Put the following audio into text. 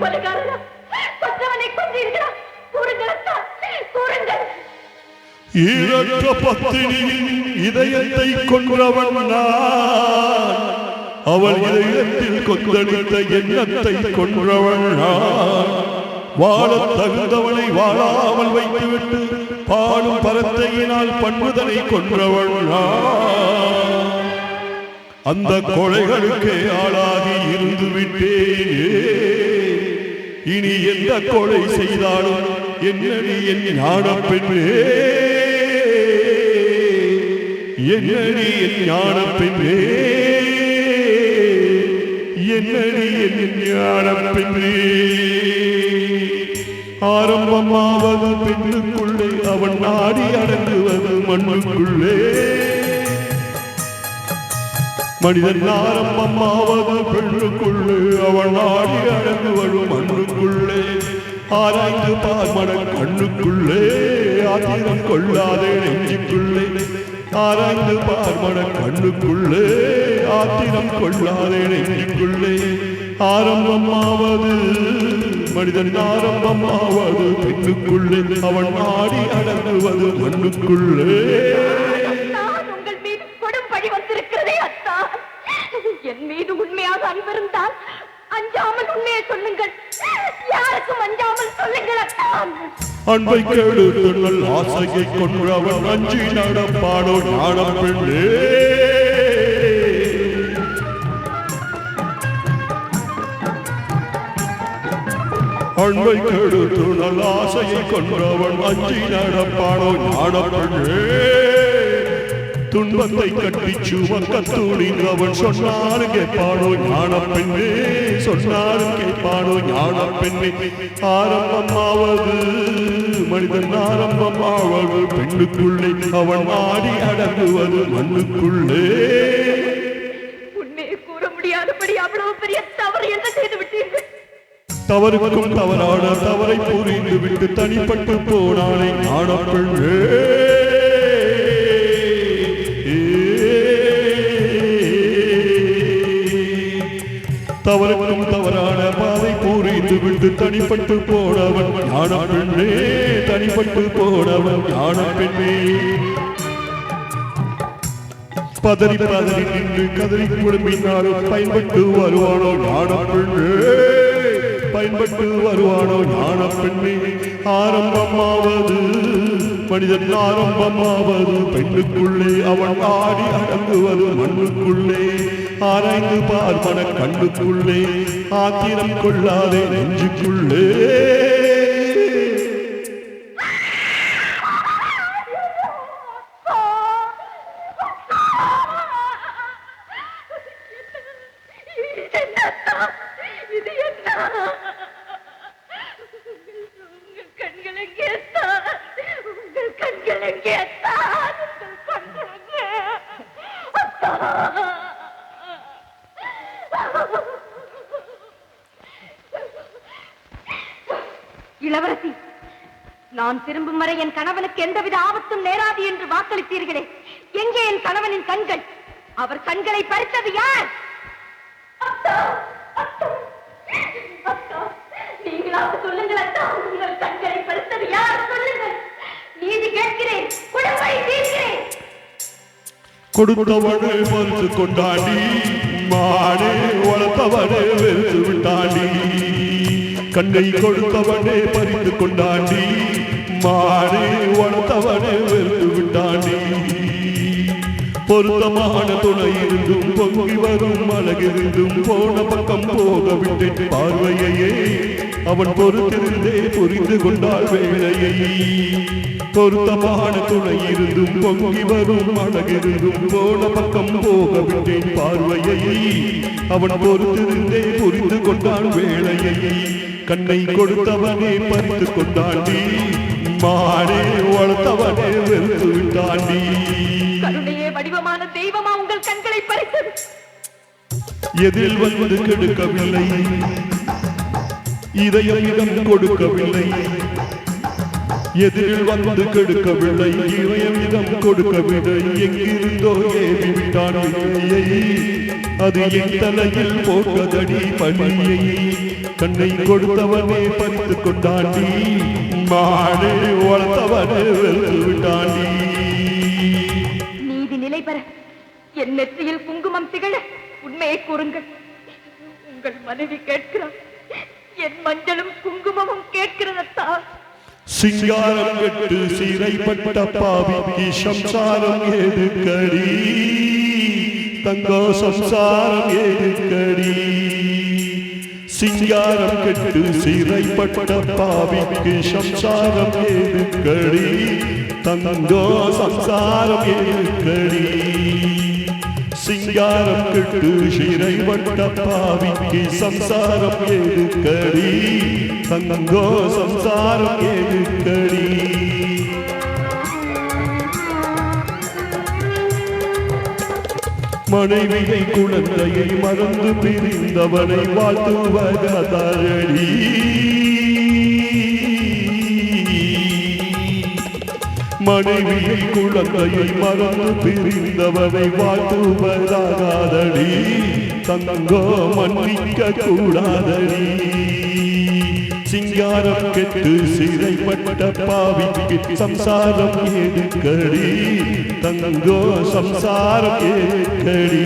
கொலைகாரனா? கொற்றவனை கொன்றீர்களா? கூறுங்கள் அத்தா, கூறுங்கள். ஈரற்ற பத்தினியின் இதயத்தை கொன்றவன் நான். அவள் இதயத்தில் கொந்தளித்த எண்ணத்தை கொன்றவன் நான். வாழ தகுந்தவனை வாழாமல் வைத்துவிட்டு பாடும் பரத்தையினால் பண்புதனை கொன்றவள் நான். அந்த கொலைகளுக்கே ஆளாகி இருந்து விட்டேனே. இனி எந்த கொலை செய்தாலும் என்னடி என் ஞான பெண்ணே, என்னடி என் ஞான பெண்ணே, என்னடி என் ஞான பெண்ணே. ஆரம்பமாவது பெண்ணுக்குள்ளே, அவன் நாடி அடங்குவது மண்ணுக்குள்ளே. மனிதன் ஆரம்பமாவது பெண்ணுக்குள்ளே, அவன் நாடி அடங்குவது மண்ணுக்குள்ளே. ஆராய்ந்து பார் மன கண்ணுக்குள்ளே, ஆத்திரம் கொள்ளாதே நெஞ்சுக்குள்ளே. ஆராய்ந்து பார் மன கண்ணுக்குள்ளே, ஆத்திரம் கொள்ளாதே நெஞ்சுக்குள்ளே. ஆரம்பமாவது மனிதன், ஆரம்பமாவது பெண்ணுக்குள்ளே, அவன் நாடி அடங்குவது மண்ணுக்குள்ளே. உங்கள் மீது கொடும் பழி வந்திருக்கிறதே அத்தா. என் மீது உண்மையாக அன்பிருந்தால் அஞ்சாமல் உண்மையை சொல்லுங்கள். யாருக்கும் அஞ்சாமல் சொல்லுங்கள் அத்தா. அன்பை கெடுத்துங்கள் ஆசையை கொன்றவன் அஞ்சி நடப்பானோ ஞான பெண்ணே. அன்பை கெடுத்துங்கள் ஆசையை கொன்றவன் அஞ்சி நடப்பானோ ஞான பெண்ணே. துன்பத்தை கட்டி சுமக்க துணிந்தவன் சொன்னாலும் கேட்பானோ ஞான பெண்ணே, சொன்னாலும் கேட்பானோ ஞான பெண்ணே. ஆரம்பமாவது மனிதன், ஆரம்பமாவது பெண்ணுக்குள்ளே, அவன் ஆடி அடங்குவது மண்ணுக்குள்ளே. உண்மையை கூற முடியாதபடி அவ்வளவு பெரிய தவறு என்ன செய்து விட்டீர்கள்? தவறுக்கும் தவறான தவறை புரிந்து விட்டு தனிப்பட்டு போனானே ஞான பெண்ணே. தவறுக்கும் தவறான பாதை புரிந்து விட்டு தனிப்பட்டு போனவன் ஞான பெண்ணே, தனிப்பட்டு போனவன் ஞான பெண்ணே. பதறி பதறி நின்று கதறி குழுமினாலும் பயன்பட்டு வருவானோ ஞான பெண்ணே, பயன்பட்டு வருவானோ ஞான பெண்ணே. ஆரம்பமாவது மனிதன், ஆரம்பமாவது பெண்ணுக்குள்ளே, அவன் ஆடி அடங்குவது மண்ணுக்குள்ளே. ஆராய்ந்து பார் மன கண்ணுக்குள்ளே, ஆத்திரம் கொள்ளாதே நெஞ்சுக்குள்ளே. இளவரசி, நான் திரும்பும் வரை என் கணவனுக்கு எந்தவித ஆபத்தும் நேராது என்று வாக்களித்தீர்களே, எங்கே என் கணவனின் கண்கள்? அவர் கண்களை பறித்தது யார்? நீங்களாக சொல்லுங்கள் அத்தா, உங்கள் கண்களை பறித்தது யார்? சொல்லுங்கள், நீதி கேட்கிறேன், குடும்பை தீர்க்கிறேன். கொடுத்தவனே மறுத்து கொண்டாடி, மாடே வளர்த்தவனே வெறுத்து விட்டாண்டி. கண்ணை கொடுத்தவனே பறித்து கொண்டாண்டி, மாடே வளர்த்தவனே வெறுத்து விட்டாண்டி. பொருத்தமான துணை இருந்தும் பொங்கி வரும் அழகிருந்தும் போன பக்கம் போக விட்டேன் பார்வையையே. அவன் பொறுத்திருந்தே புரிந்து கொண்டாள் வேளையை. பொருத்தமான துணை இருந்தும் பொங்கி வரும் அழகிருந்தும் போன பக்கம் போக விட்டேன் பார்வையை. அவன் பொறுத்திருந்தே புரிந்து கொண்டான் வேளையை. கண்ணை கொடுத்தவனே பறித்து கொண்டாண்டி, மாடே வளர்த்தவனே வெறுத்து விட்டாண்டி. கருணையே வடிவமான தெய்வமா உங்கள் கண்களை பறித்தது? எதில் வந்து கெடுக்கவில்லை, இதயம் இடம் கொடுக்கவில்லை. எதிரில் வந்து கெடுக்கவில்லை இமயம் கொடுக்கவில்லை எங்கிருந்தோ ஏவி விட்டான் இலையை அது என் தலையில் போட்டதடி பணியை கண்ணை கொடுத்தவனே பறித்து கொண்டாண்டி மாடு வளர்த்தவனே வெறுத்து விட்டாண்டி. நீதி நிலை பெற என் நெற்றியில் குங்குமம் திகழ உண்மையை கூறுங்கள். உங்கள் மனைவி கேட்கிறார், என் மஞ்சளும் குங்குமமும் கேட்கிறதா? சிங்காரம் கெட்டு சீரைப்பட்ட பாவிக்கு சம்சாரம் ஏதுக்கடி தங்கோ சம்சாரம் ஏதுக்கடி. சிங்காரம் கெட்டு சீரைப்பட்ட பாவிக்கு சம்சாரம் ஏதுக்கடி தங்கோ சம்சாரம் ஏதுக்கடி. சிங்காரம் கெட்டு சீரைப்பட்ட பாவிக்கு சம்சாரம் ஏதுக்கடி தங்கோ சம்சாரம் ஏதுக்கடி. மனைவியை குழந்தையை மறந்து பிரிந்தவனை வாழ்த்துவதடி மனைவியை குழந்தையை மறந்து பிரிந்தவனை வாழ்த்துவதாகாதடி தங்கோ மன்னிக்க கூடாதடி. சிங்காரம் கெட்டு சிறைப்பட்ட பாவிக்கு சம்சாரம் ஏதுக்கடி தங்கோ சம்சாரம் ஏதுக்கடி.